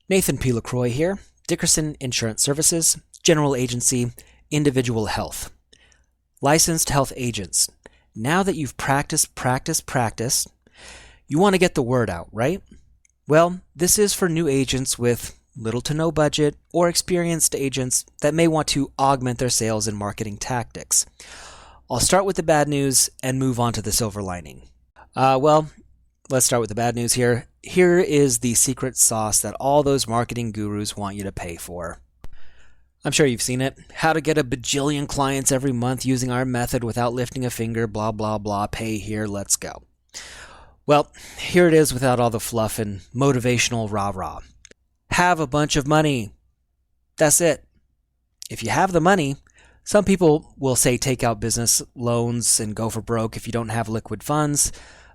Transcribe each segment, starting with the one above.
Nathan P. LaCroix here, Dickerson Insurance Services, General Agency, Individual Health. Licensed health agents. Now that you've practiced, you want to get the word out, right? Well, this is for new agents with little to no budget or experienced agents that may want to augment their sales and marketing tactics. I'll start with the bad news and move on to the silver lining. Let's start with the bad news here. Here is the secret sauce that all those marketing gurus want you to pay for. I'm sure you've seen it. How to get a bajillion clients every month using our method without lifting a finger, blah, blah, blah, pay here, let's go. Well, here it is without all the fluff and motivational rah-rah. Have a bunch of money. That's it. If you have the money, some people will say take out business loans and go for broke if you don't have liquid funds.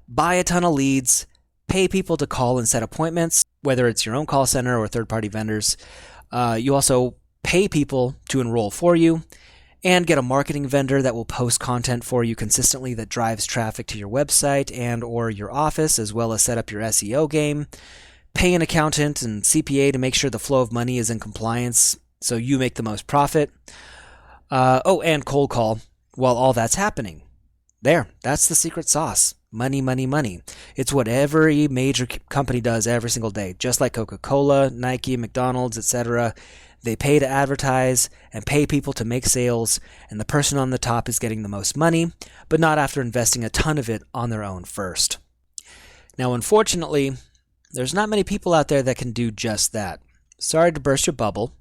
Buy a ton of leads, pay people to call and set appointments, whether it's your own call center or third-party vendors. You also pay people to enroll for you and get a marketing vendor that will post content for you consistently that drives traffic to your website and or your office, as well as set up your SEO game. Pay an accountant and CPA to make sure the flow of money is in compliance so you make the most profit. And cold call while all that's happening. That's the secret sauce. Money, money, money. It's what every major company does every single day, just like Coca-Cola, Nike, McDonald's, etc. They pay to advertise and pay people to make sales, and the person on the top is getting the most money, but not after investing a ton of it on their own first. Now, unfortunately, there's not many people out there that can do just that. Sorry to burst your bubble,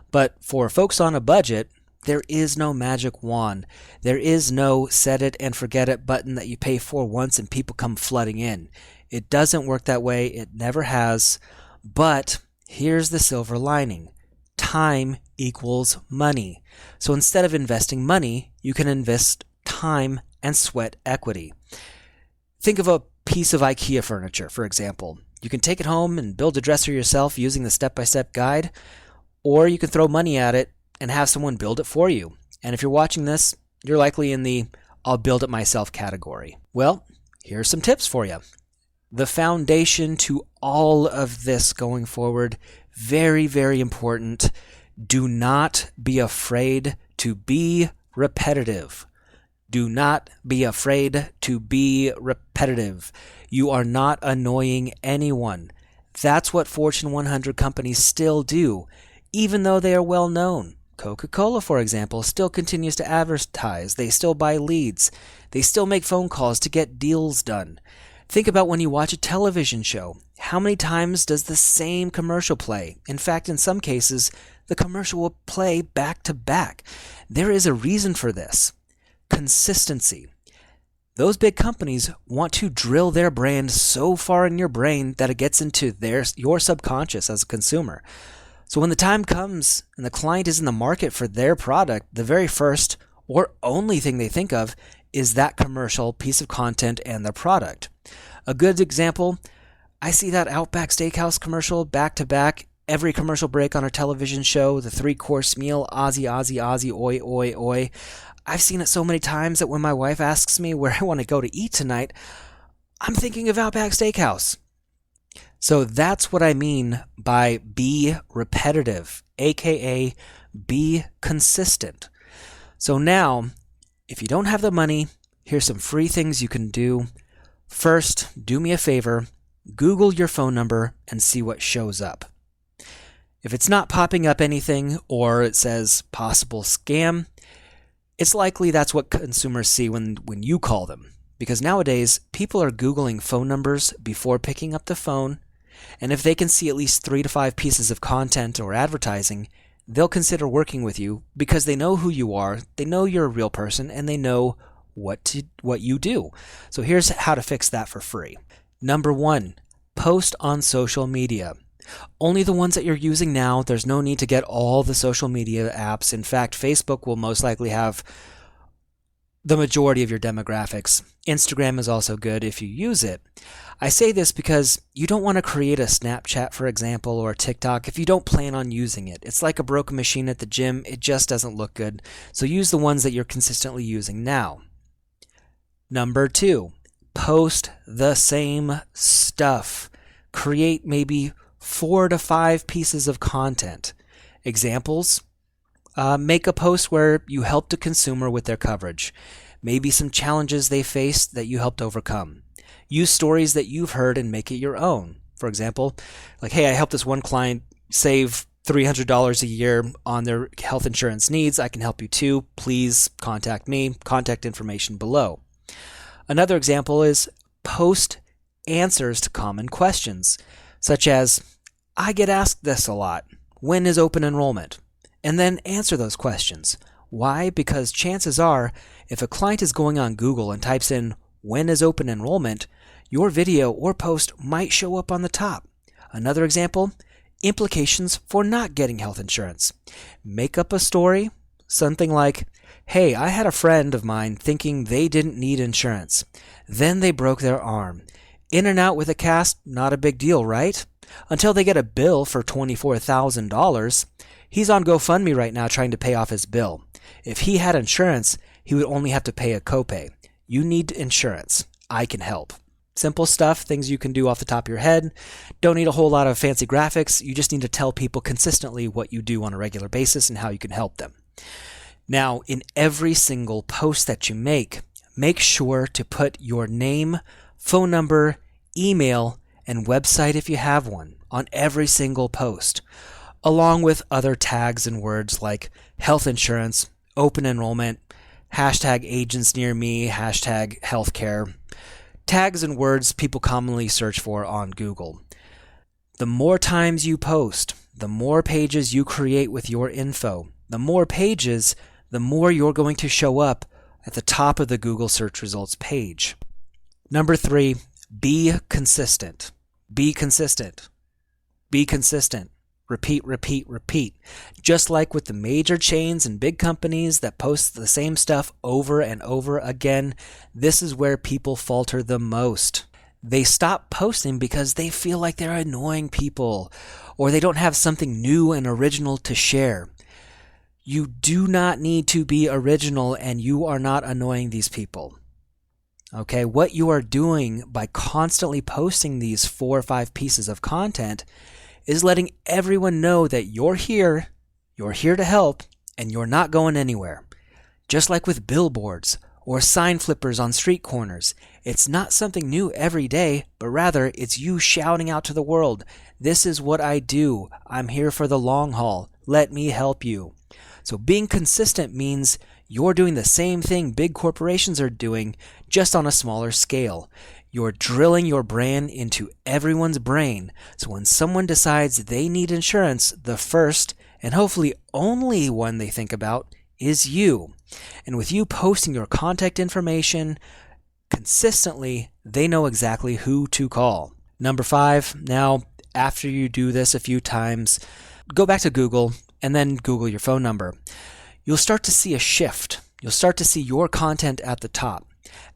but for folks on a budget, there is no magic wand. There is no set it and forget it button that you pay for once and people come flooding in. It doesn't work that way. It never has. But here's the silver lining. Time equals money. So instead of investing money, you can invest time and sweat equity. Think of a piece of IKEA furniture, for example. You can take it home and build a dresser yourself using the step-by-step guide, or you can throw money at it and have someone build it for you. And if you're watching this, you're likely in the I'll build it myself category. Well, here's some tips for you. The foundation to all of this going forward, very, very important. Do not be afraid to be repetitive. Do not be afraid to be repetitive. You are not annoying anyone. That's what Fortune 100 companies still do, even though they are well known. Coca-Cola, for example, still continues to advertise. They still buy leads. They still make phone calls to get deals done. Think about when you watch a television show. How many times does the same commercial play? In fact, in some cases, the commercial will play back to back. There is a reason for this. Consistency. Those big companies want to drill their brand so far in your brain that it gets into your subconscious as a consumer. So when the time comes and the client is in the market for their product, the very first or only thing they think of is that commercial piece of content and their product. A good example, I see that Outback Steakhouse commercial back to back, every commercial break on our television show, the 3-course meal, Aussie, Aussie, Aussie, oi, oi, oi. I've seen it so many times that when my wife asks me where I want to go to eat tonight, I'm thinking of Outback Steakhouse. So that's what I mean by be repetitive, aka be consistent. So now, if you don't have the money, here's some free things you can do. First, do me a favor, Google your phone number and see what shows up. If it's not popping up anything or it says possible scam, it's likely that's what consumers see when you call them. Because nowadays, people are Googling phone numbers before picking up the phone. And if they can see at least 3 to 5 pieces of content or advertising, they'll consider working with you because they know who you are, they know you're a real person, and they know what you do. So here's how to fix that for free. Number 1, post on social media. Only the ones that you're using now. There's no need to get all the social media apps. In fact, Facebook will most likely have the majority of your demographics. Instagram is also good if you use it. I say this because you don't want to create a Snapchat, for example, or a TikTok if you don't plan on using it. It's like a broken machine at the gym. It just doesn't look good. So use the ones that you're consistently using now. Number 2, post the same stuff. Create maybe 4 to 5 pieces of content. Examples: make a post where you helped a consumer with their coverage. Maybe some challenges they faced that you helped overcome. Use stories that you've heard and make it your own. For example, like, hey, I helped this one client save $300 a year on their health insurance needs. I can help you too. Please contact me. Contact information below. Another example is post answers to common questions, such as, I get asked this a lot. When is open enrollment? And then answer those questions. Why? Because chances are, if a client is going on Google and types in, when is open enrollment, your video or post might show up on the top. Another example, implications for not getting health insurance. Make up a story, something like, hey, I had a friend of mine thinking they didn't need insurance. Then they broke their arm. In and out with a cast, not a big deal, right? Until they get a bill for $24,000. He's on GoFundMe right now trying to pay off his bill. If he had insurance, he would only have to pay a copay. You need insurance. I can help. Simple stuff, things you can do off the top of your head. Don't need a whole lot of fancy graphics. You just need to tell people consistently what you do on a regular basis and how you can help them. Now, in every single post that you make sure to put your name, phone number, email, and website if you have one on every single post, along with other tags and words like health insurance, open enrollment, hashtag agents near me, hashtag healthcare. Tags and words people commonly search for on Google. The more times you post, the more pages you create with your info. The more pages, the more you're going to show up at the top of the Google search results page. Number 3, be consistent. Be consistent. Be consistent. Repeat, repeat, repeat. Just like with the major chains and big companies that post the same stuff over and over again, this is where people falter the most. They stop posting because they feel like they're annoying people, or they don't have something new and original to share. You do not need to be original, and you are not annoying these people. Okay, what you are doing by constantly posting these 4 or 5 pieces of content is letting everyone know that you're here to help, and you're not going anywhere. Just like with billboards or sign flippers on street corners, it's not something new every day, but rather it's you shouting out to the world, this is what I do. I'm here for the long haul. Let me help you. So being consistent means you're doing the same thing big corporations are doing, just on a smaller scale. You're drilling your brand into everyone's brain, so when someone decides they need insurance, the first and hopefully only one they think about is you. And with you posting your contact information consistently, they know exactly who to call. Number 5, now after you do this a few times, go back to Google and then Google your phone number. You'll start to see a shift. You'll start to see your content at the top.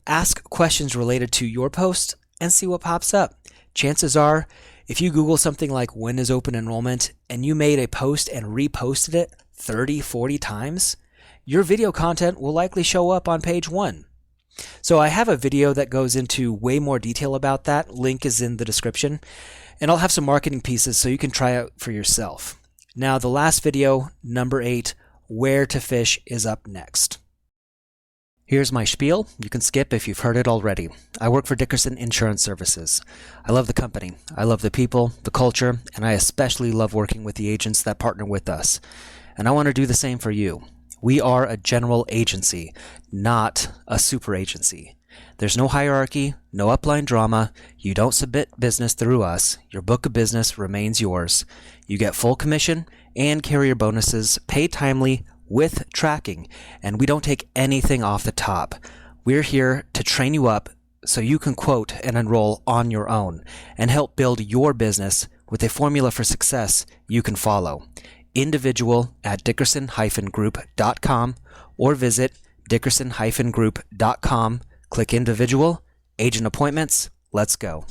Ask questions related to your post and see what pops up. Chances are, if you Google something like when is open enrollment and you made a post and reposted it 30, 40 times, your video content will likely show up on page 1. So I have a video that goes into way more detail about that. Link is in the description. And I'll have some marketing pieces so you can try out for yourself. Now the last video, number 8, where to fish, is up next. Here's my spiel. You can skip if you've heard it already. I work for Dickerson Insurance Services. I love the company. I love the people, the culture, and I especially love working with the agents that partner with us. And I want to do the same for you. We are a general agency, not a super agency. There's no hierarchy, no upline drama. You don't submit business through us. Your book of business remains yours. You get full commission and carrier bonuses, paid timely, with tracking, and we don't take anything off the top. We're here to train you up so you can quote and enroll on your own and help build your business with a formula for success you can follow. Individual at dickerson-group.com or visit dickerson-group.com. Click individual, agent appointments. Let's go.